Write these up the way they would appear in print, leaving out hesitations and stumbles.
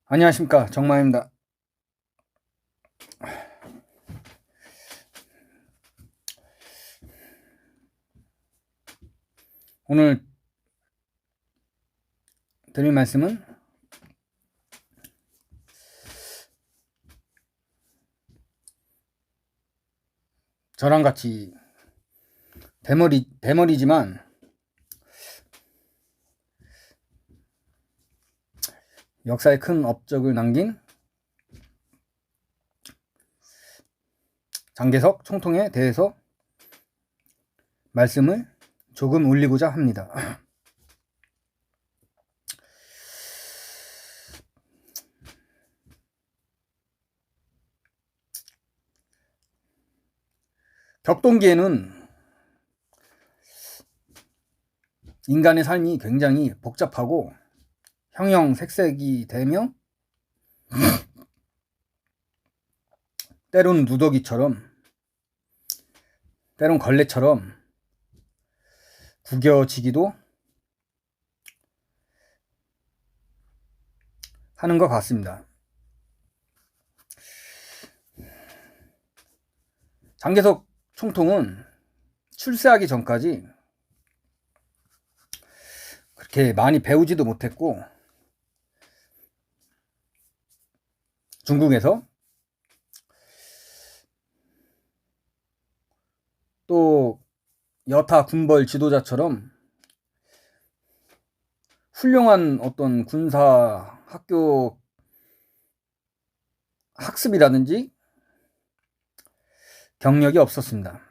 안녕하십니까, 정마입니다. 오늘 드릴 말씀은 저랑 같이 대머리지만 역사에 큰 업적을 남긴 장개석 총통에 대해서 말씀을 조금 올리고자 합니다. 격동기에는 인간의 삶이 굉장히 복잡하고 형형색색이 되며 때론 누더기처럼 때론 걸레처럼 구겨지기도 하는 것 같습니다. 장개석 총통은 출세하기 전까지 그렇게 많이 배우지도 못했고 중국에서 또 여타 군벌 지도자처럼 훌륭한 어떤 군사 학교 학습이라든지 경력이 없었습니다.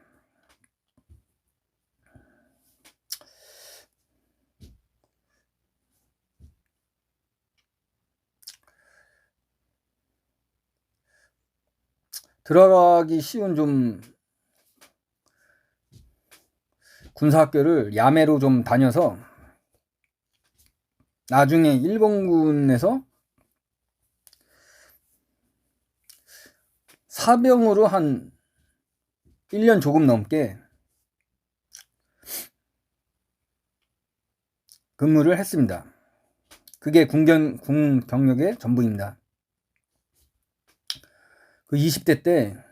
들어가기 쉬운 좀 군사학교를 야매로 좀 다녀서 나중에 일본군에서 사병으로 한 1년 조금 넘게 근무를 했습니다. 그게 군 경력의 전부입니다. 그 20대 때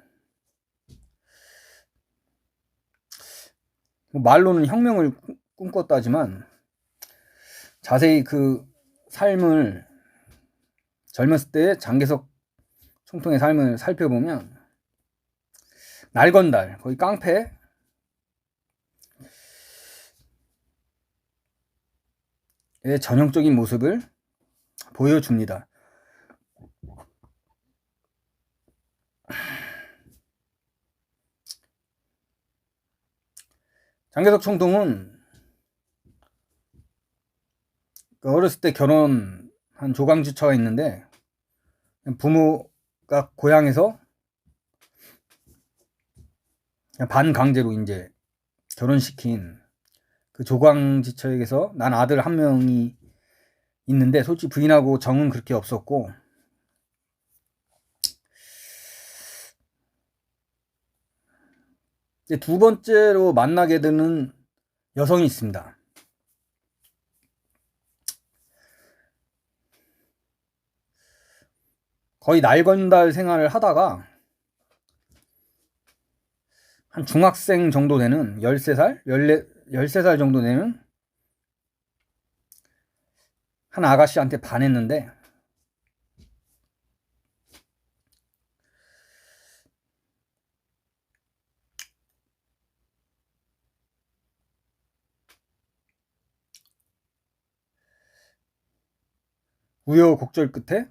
말로는 혁명을 꿈꿨다지만 자세히 그 삶을 젊었을 때 장개석 총통의 삶을 살펴보면 날건달 거의 깡패의 전형적인 모습을 보여줍니다. 장개석 총통은 어렸을 때 결혼한 조강지처가 있는데 부모가 고향에서 반강제로 이제 결혼시킨 그 조광지처에게서 난 아들 한 명이 있는데 솔직히 부인하고 정은 그렇게 없었고 두 번째로 만나게 되는 여성이 있습니다. 거의 날건달 생활을 하다가 한 중학생 정도 되는 13살? 13살 정도 되는 한 아가씨한테 반했는데 우여곡절 끝에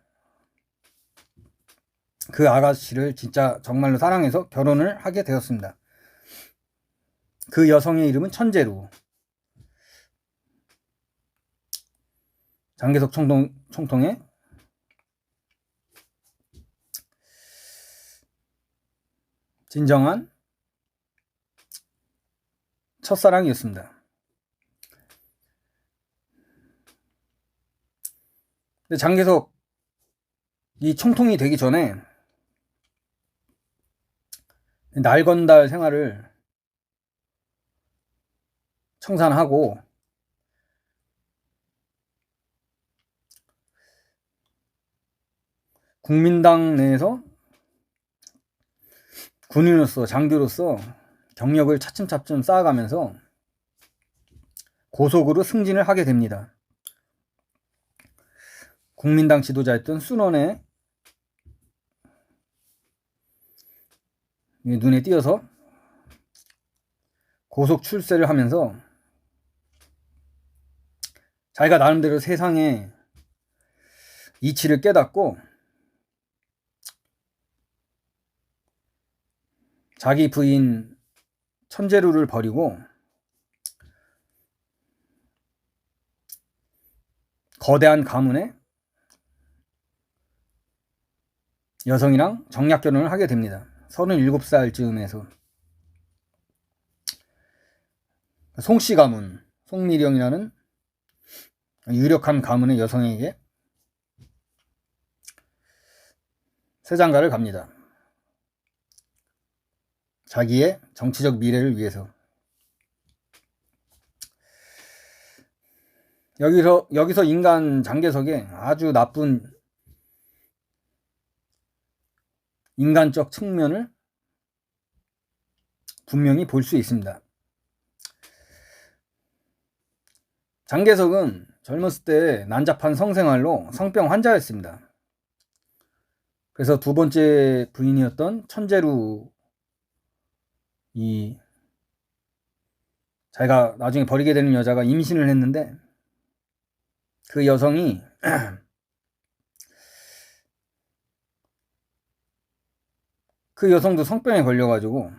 그 아가씨를 진짜 정말로 사랑해서 결혼을 하게 되었습니다. 그 여성의 이름은 천재루. 장개석 총통의 진정한 첫사랑이었습니다. 근데 장개석 이 총통이 되기 전에 날건달 생활을 청산하고 국민당 내에서 군인으로서, 장교로서 경력을 차츰차츰 쌓아가면서 고속으로 승진을 하게 됩니다. 국민당 지도자였던 순원의 눈에 띄어서 고속 출세를 하면서 자기가 나름대로 세상의 이치를 깨닫고 자기 부인 천재루를 버리고 거대한 가문의 여성이랑 정략 결혼을 하게 됩니다. 37살쯤에서. 송씨 가문, 송미령이라는 유력한 가문의 여성에게 세장가를 갑니다. 자기의 정치적 미래를 위해서. 여기서 인간 장개석의 아주 나쁜 인간적 측면을 분명히 볼 수 있습니다. 장개석은 젊었을 때 난잡한 성생활로 성병 환자였습니다. 그래서 두 번째 부인이었던 천재루, 자기가 나중에 버리게 되는 여자가 임신을 했는데 그 여성이 그 여성도 성병에 걸려가지고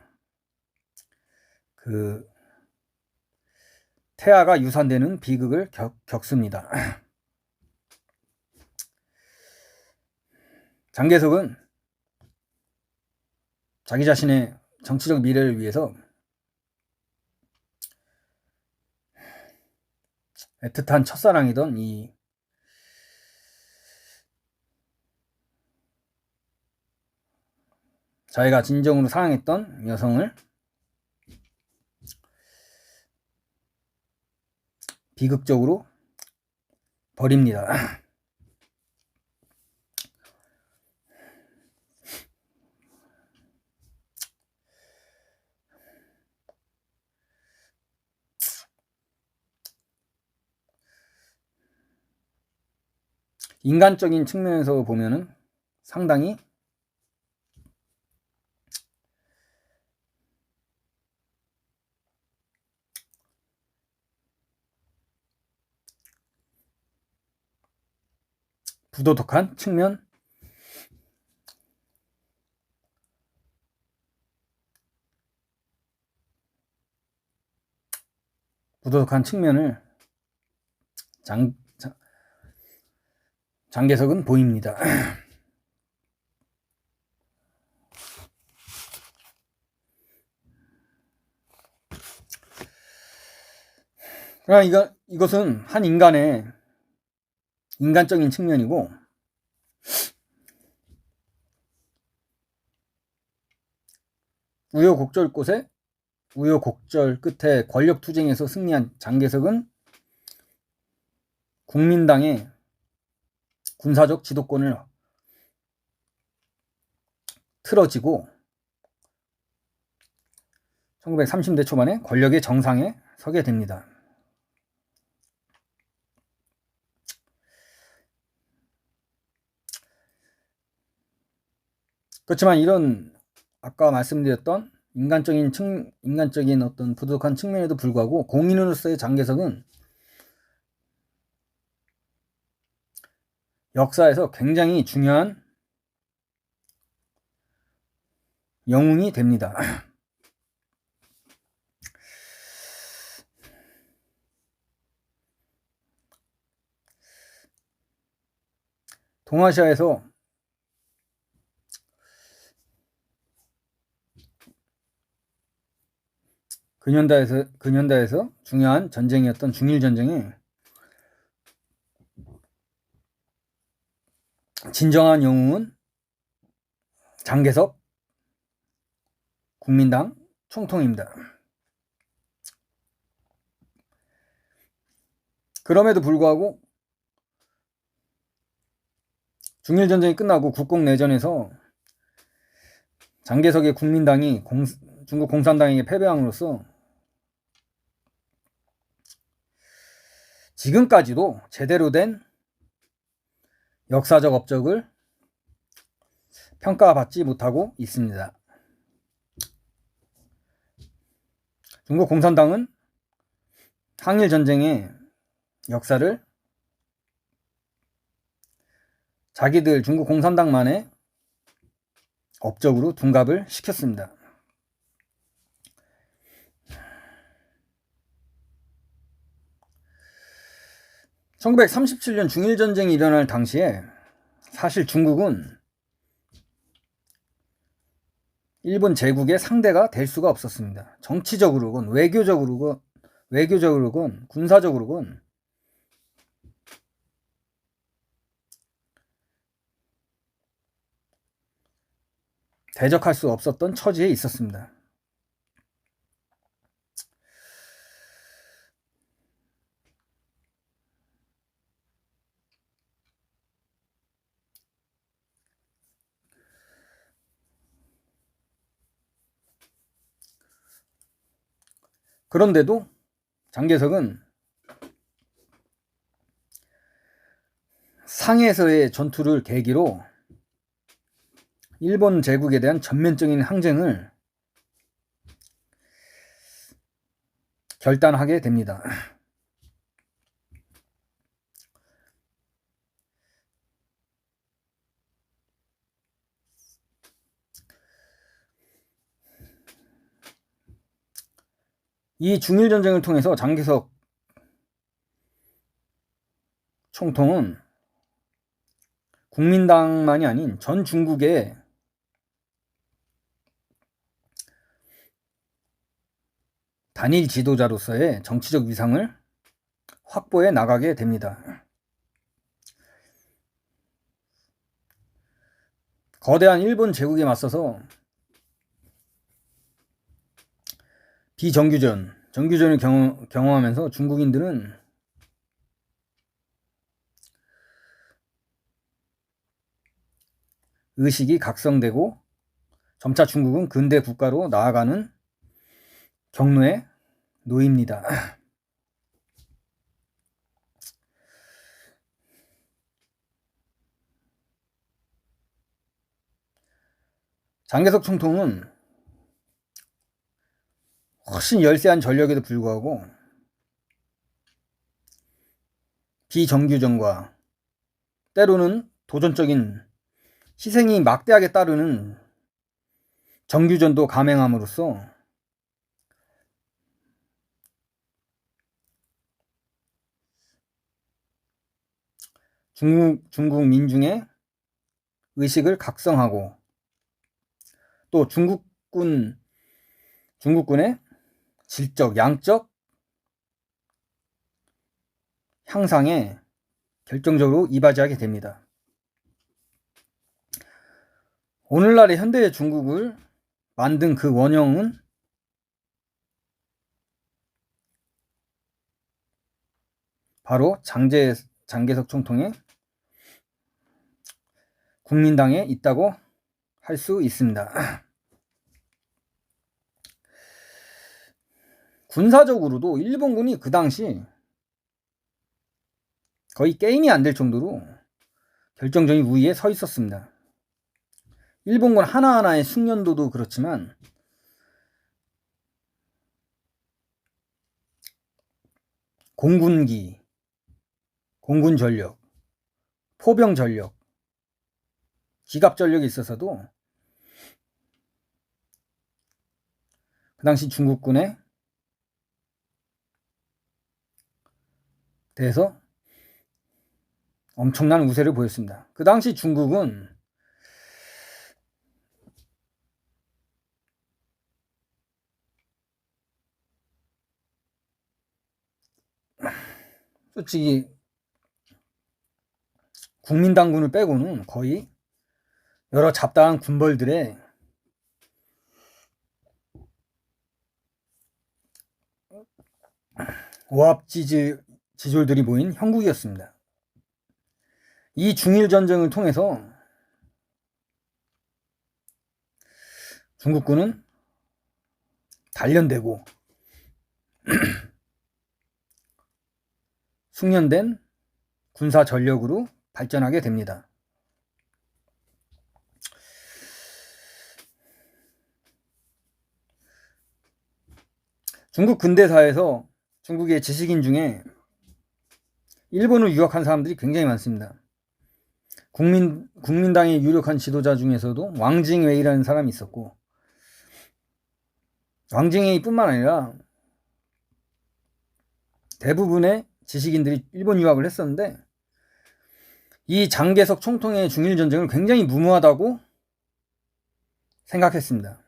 그 태아가 유산되는 비극을 겪습니다. 장개석은 자기 자신의 정치적 미래를 위해서 애틋한 첫사랑이던 자기가 진정으로 사랑했던 여성을 비극적으로 버립니다. 인간적인 측면에서 보면은 상당히 부도덕한 측면을 장개석은 보입니다. 그러나 이것은 한 인간의 인간적인 측면이고, 우여곡절 끝에 권력 투쟁에서 승리한 장개석은 국민당의 군사적 지도권을 틀어지고 1930대 초반에 권력의 정상에 서게 됩니다. 그렇지만 이런 아까 말씀드렸던 인간적인 어떤 부족한 측면에도 불구하고 공인으로서의 장개석은 역사에서 굉장히 중요한 영웅이 됩니다. 동아시아에서 근현대에서 중요한 전쟁이었던 중일전쟁에 진정한 영웅은 장개석 국민당 총통입니다. 그럼에도 불구하고 중일전쟁이 끝나고 국共내전에서 장개석의 국민당이 중국 공산당에게 패배함으로써 지금까지도 제대로 된 역사적 업적을 평가받지 못하고 있습니다. 중국 공산당은 항일전쟁의 역사를 자기들 중국 공산당만의 업적으로 둔갑을 시켰습니다. (1937년) 중일전쟁이 일어날 당시에 사실 중국은 일본 제국의 상대가 될 수가 없었습니다. 정치적으로건 외교적으로건 군사적으로건 대적할 수 없었던 처지에 있었습니다. 그런데도 장개석은 상해에서의 전투를 계기로 일본 제국에 대한 전면적인 항쟁을 결단하게 됩니다. 이 중일전쟁을 통해서 장개석 총통은 국민당만이 아닌 전 중국의 단일 지도자로서의 정치적 위상을 확보해 나가게 됩니다. 거대한 일본 제국에 맞서서 정규전을 경험하면서 중국인들은 의식이 각성되고 점차 중국은 근대 국가로 나아가는 경로에 놓입니다. 장개석 총통은 훨씬 열세한 전력에도 불구하고 비정규전과 때로는 도전적인 희생이 막대하게 따르는 정규전도 감행함으로써 중국 민중의 의식을 각성하고 또 중국군의 질적, 양적 향상에 결정적으로 이바지하게 됩니다. 오늘날의 현대의 중국을 만든 그 원형은 바로 장개석 총통의 국민당에 있다고 할 수 있습니다. 군사적으로도 일본군이 그 당시 거의 게임이 안 될 정도로 결정적인 우위에 서 있었습니다. 일본군 하나하나의 숙련도도 그렇지만 공군기, 공군 전력, 포병 전력, 기갑 전력에 있어서도 그 당시 중국군에 대해서 엄청난 우세를 보였습니다. 그 당시 중국은 솔직히 국민당군을 빼고는 거의 여러 잡다한 군벌들의 오합지졸들이 모인 형국이었습니다. 이 중일 전쟁을 통해서 중국군은 단련되고 숙련된 군사 전력으로 발전하게 됩니다. 중국 근대사에서 중국의 지식인 중에 일본을 유학한 사람들이 굉장히 많습니다. 국민당의 유력한 지도자 중에서도 왕징웨이라는 사람이 있었고, 왕징웨이뿐만 아니라 대부분의 지식인들이 일본 유학을 했었는데, 이 장개석 총통의 중일전쟁을 굉장히 무모하다고 생각했습니다.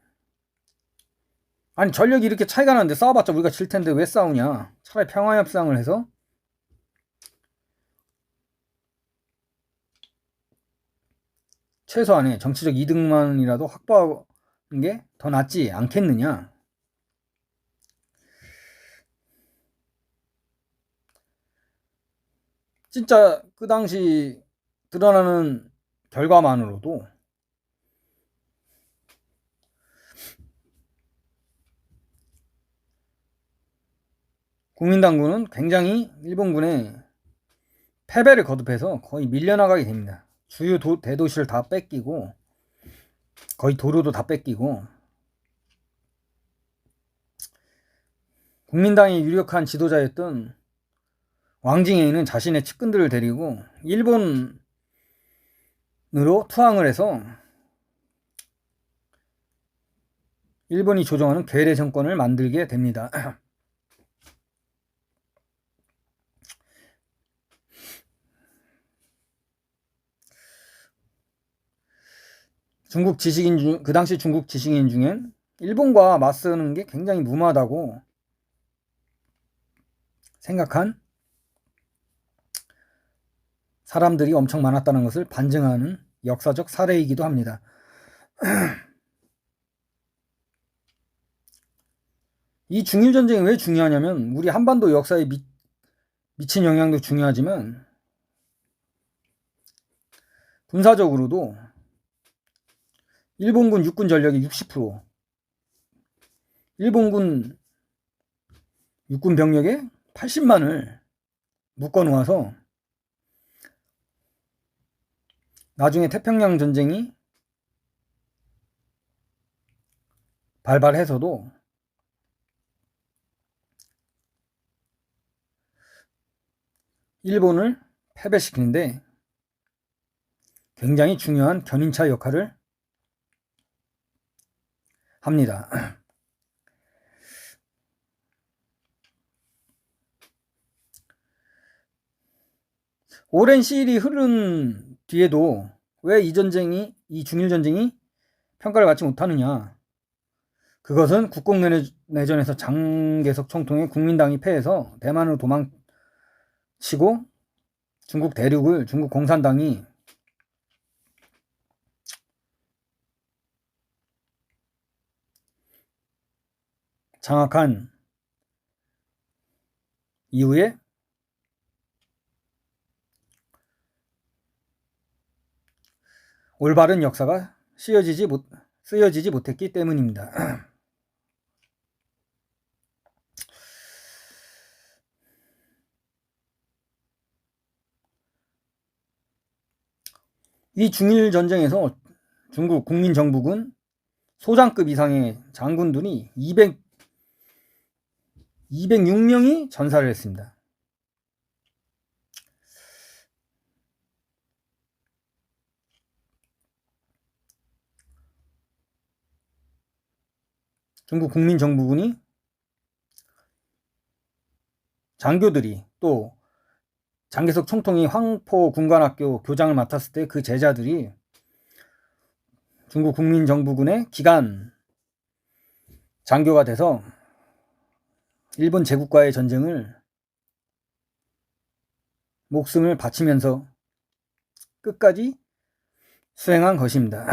아니, 전력이 이렇게 차이가 나는데 싸워봤자 우리가 질 텐데 왜 싸우냐. 차라리 평화협상을 해서 최소한의 정치적 이득만이라도 확보하는 게 더 낫지 않겠느냐. 진짜 그 당시 드러나는 결과만으로도 국민당군은 굉장히 일본군의 패배를 거듭해서 거의 밀려나가게 됩니다. 주요 대도시를 다 뺏기고 거의 도로도 다 뺏기고, 국민당의 유력한 지도자였던 왕징웨이는 자신의 측근들을 데리고 일본으로 투항을 해서 일본이 조종하는 괴뢰 정권을 만들게 됩니다. 그 당시 중국 지식인 중엔 일본과 맞서는 게 굉장히 무모하다고 생각한 사람들이 엄청 많았다는 것을 반증하는 역사적 사례이기도 합니다. 이 중일전쟁이 왜 중요하냐면, 우리 한반도 역사에 미친 영향도 중요하지만 군사적으로도 일본군 육군 전력의 60%, 일본군 육군 병력의 80만을 묶어놓아서 나중에 태평양 전쟁이 발발해서도 일본을 패배시키는데 굉장히 중요한 견인차 역할을 합니다. 오랜 시일이 흐른 뒤에도 왜 이 중일전쟁이 평가를 받지 못하느냐. 그것은 국공내전에서 장개석 총통의 국민당이 패해서 대만으로 도망치고 중국 대륙을 중국 공산당이 장악한 이후에 올바른 역사가 쓰여지지 못했기 때문입니다. 이 중일전쟁에서 중국 국민정부군 소장급 이상의 장군들이 206명이 전사를 했습니다. 중국 국민정부군이 장교들이, 또 장개석 총통이 황포군관학교 교장을 맡았을 때 그 제자들이 중국 국민정부군의 기간 장교가 돼서 일본 제국과의 전쟁을 목숨을 바치면서 끝까지 수행한 것입니다.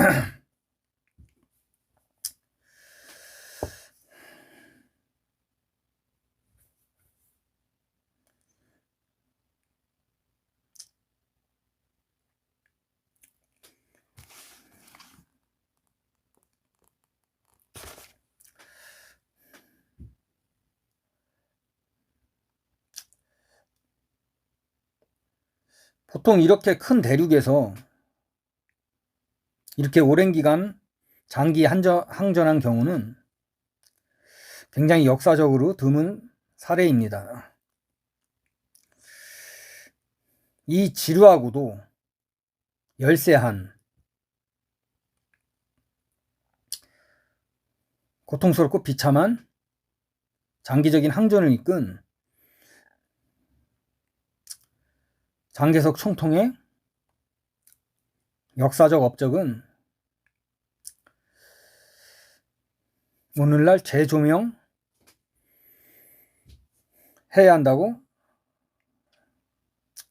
보통 이렇게 큰 대륙에서 이렇게 오랜 기간 장기 항전한 경우는 굉장히 역사적으로 드문 사례입니다. 이 지루하고도 열세한 고통스럽고 비참한 장기적인 항전을 이끈 장개석 총통의 역사적 업적은 오늘날 재조명해야 한다고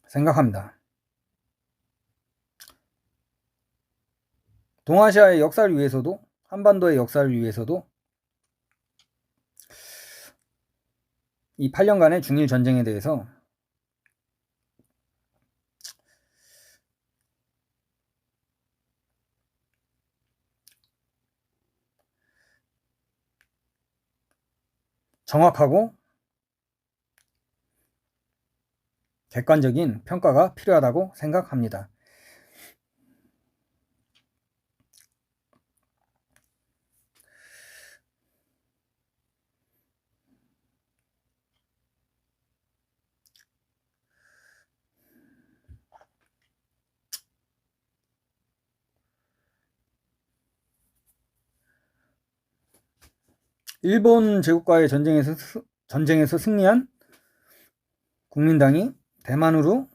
생각합니다. 동아시아의 역사를 위해서도, 한반도의 역사를 위해서도 이 8년간의 중일 전쟁에 대해서 정확하고 객관적인 평가가 필요하다고 생각합니다. 일본 제국과의 전쟁에서 승리한 국민당이 대만으로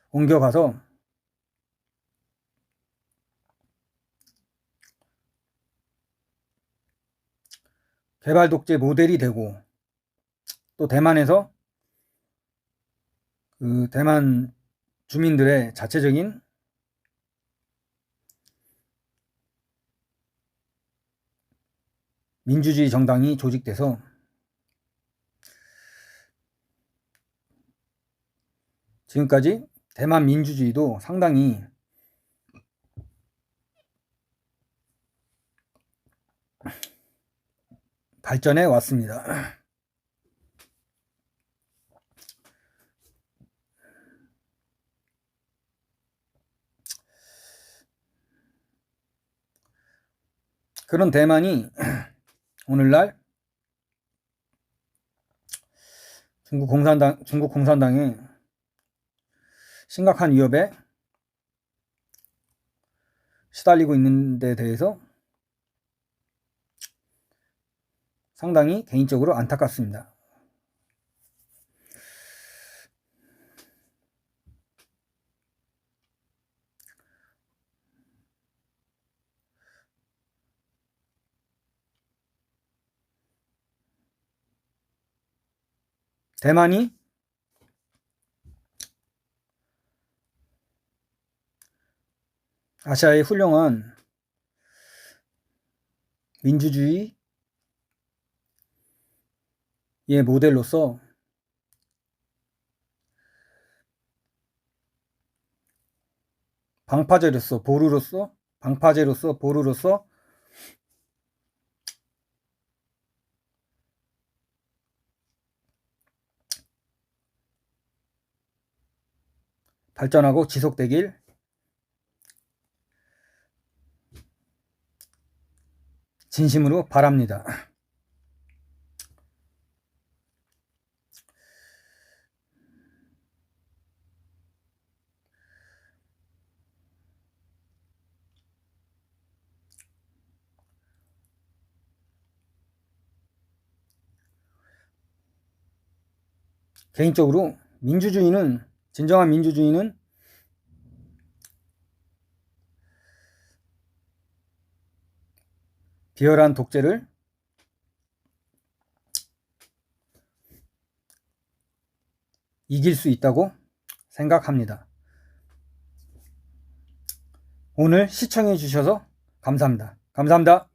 옮겨가서 개발 독재 모델이 되고, 또 대만에서 그 대만 주민들의 자체적인 민주주의 정당이 조직돼서 지금까지 대만 민주주의도 상당히 발전해 왔습니다. 그런 대만이 오늘날 중국 공산당의 심각한 위협에 시달리고 있는 데 대해서 상당히 개인적으로 안타깝습니다. 대만이 아시아의 훌륭한 민주주의의 모델로서 방파제로서 보루로서 발전하고 지속되길 진심으로 바랍니다. 개인적으로 진정한 민주주의는 비열한 독재를 이길 수 있다고 생각합니다. 오늘 시청해 주셔서 감사합니다. 감사합니다.